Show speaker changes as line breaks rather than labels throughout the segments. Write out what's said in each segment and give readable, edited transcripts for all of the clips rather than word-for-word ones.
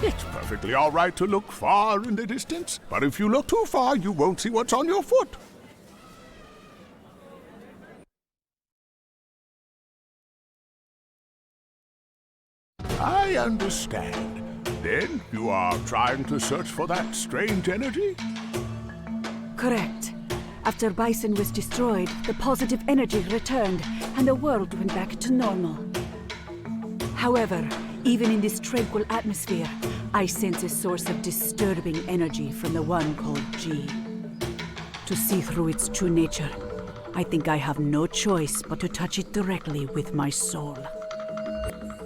It's perfectly all right to look far in the distance, but if you look too far, you won't see what's on your foot. I understand. Then you are trying to search for that strange energy?
Correct. After Bison was destroyed, the positive energy returned, and the world went back to normal. However, even in this tranquil atmosphere, I sense a source of disturbing energy from the one called G. To see through its true nature, I think I have no choice but to touch it directly with my soul.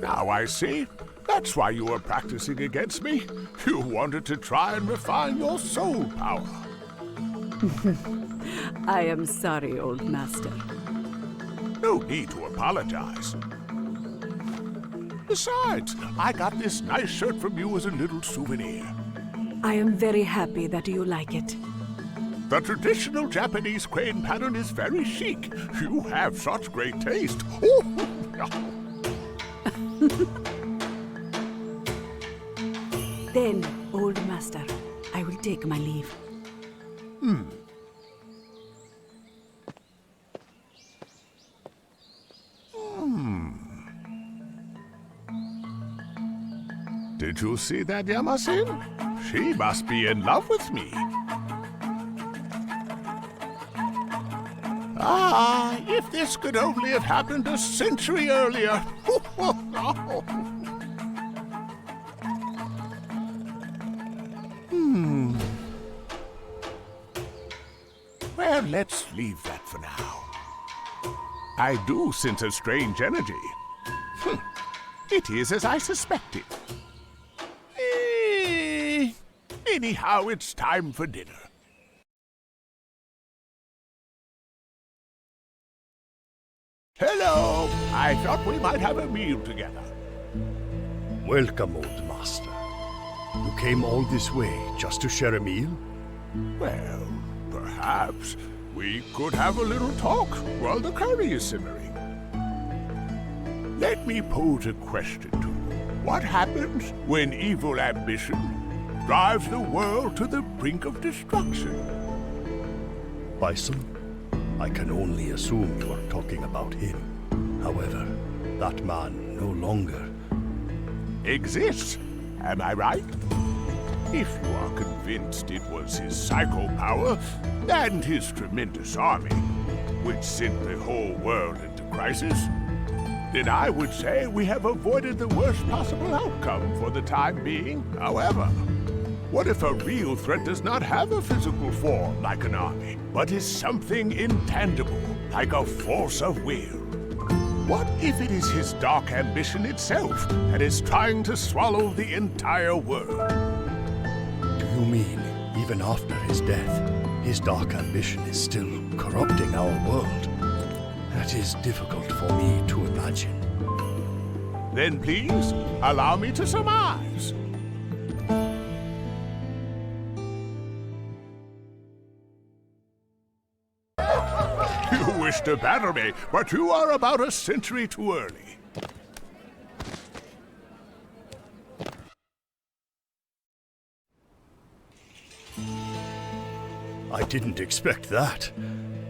Now I see. That's why you were practicing against me. You wanted to try and refine your soul power.
I am sorry, old master.
No need to apologize. Besides, I got this nice shirt from you as a little souvenir.
I am very happy that you like it.
The traditional Japanese crane pattern is very chic. You have such great taste.
Then, old master, I will take my leave. Did you see that, Yamasin? She must be in love with me. Ah, if this could only have happened a century earlier. Well, let's leave that for now. I do sense a strange energy. It is as I suspected. Anyhow, it's time for dinner. Hello! I thought we might have a meal together.
Welcome, old master. You came all this way just to share a meal?
Well, perhaps we could have a little talk while the curry is simmering. Let me pose a question to you. What happens when evil ambition drives the world to the brink of destruction?
Bison? I can only assume you are talking about him. However, that man no longer
exists. Am I right? If you are convinced it was his psycho power and his tremendous army which sent the whole world into crisis, then I would say we have avoided the worst possible outcome for the time being. However, what if a real threat does not have a physical form like an army, but is something intangible, like a force of will? What if it is his dark ambition itself that is trying to swallow the entire world?
Do you mean, even after his death, his dark ambition is still corrupting our world? That is difficult for me to imagine.
Then please, allow me to surmise. You wish to battle me, but you are about a century too early.
I didn't expect that.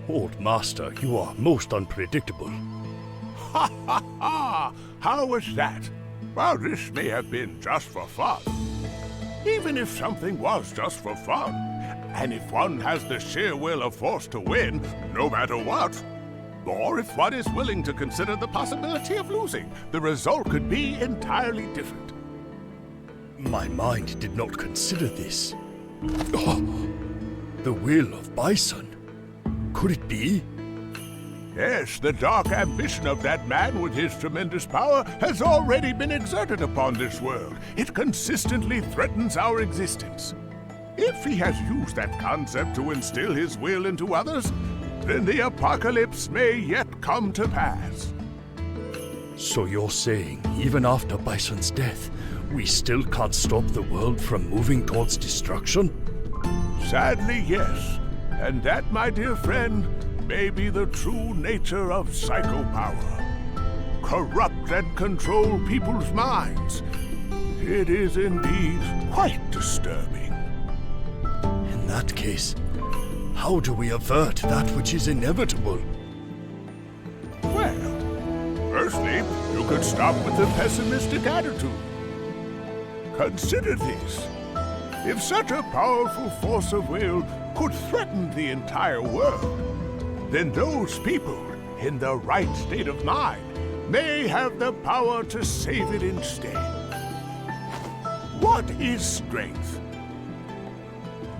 Old master, you are most unpredictable.
Ha ha ha! How was that? Well, this may have been just for fun. Even if something was just for fun, and if one has the sheer will of force to win, no matter what, or if one is willing to consider the possibility of losing, the result could be entirely different.
My mind did not consider this. Oh, the will of Bison. Could it be?
Yes, the dark ambition of that man with his tremendous power has already been exerted upon this world. It consistently threatens our existence. If he has used that concept to instill his will into others, then the apocalypse may yet come to pass.
So you're saying, even after Bison's death, we still can't stop the world from moving towards destruction?
Sadly, yes. And that, my dear friend, may be the true nature of psycho power. Corrupt and control people's minds. It is indeed quite disturbing.
In that case, how do we avert that which is inevitable?
Well, firstly, you could stop with the pessimistic attitude. Consider this. If such a powerful force of will could threaten the entire world, then those people in the right state of mind may have the power to save it instead. What is strength?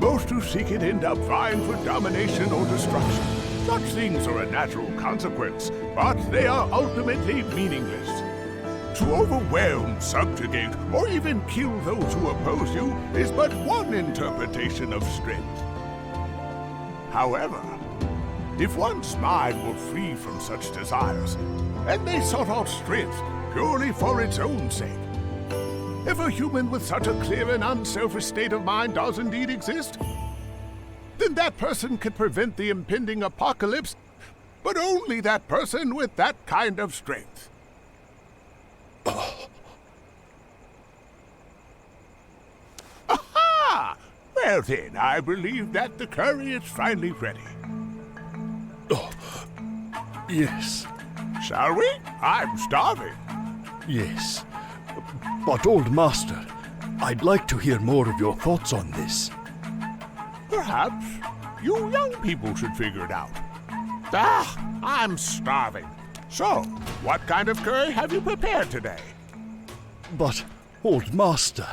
Most who seek it end up vying for domination or destruction. Such things are a natural consequence, but they are ultimately meaningless. To overwhelm, subjugate, or even kill those who oppose you is but one interpretation of strength. However, if one's mind were free from such desires, and they sought out strength purely for its own sake, if a human with such a clear and unselfish state of mind does indeed exist, then that person can prevent the impending apocalypse, but only that person with that kind of strength. Aha! Well then, I believe that the curry is finally ready.
Oh, yes,
Shall we? I'm starving.
yes. But, old master, I'd like to hear more of your thoughts on this.
Perhaps you young people should figure it out. Ah, I'm starving. So, what kind of curry have you prepared today?
But, old master,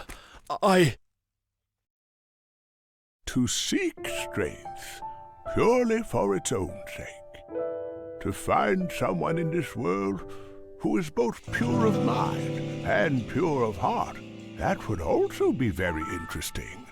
To seek strength purely for its own sake. To find someone in this world who is both pure of mind and pure of heart. That would also be very interesting.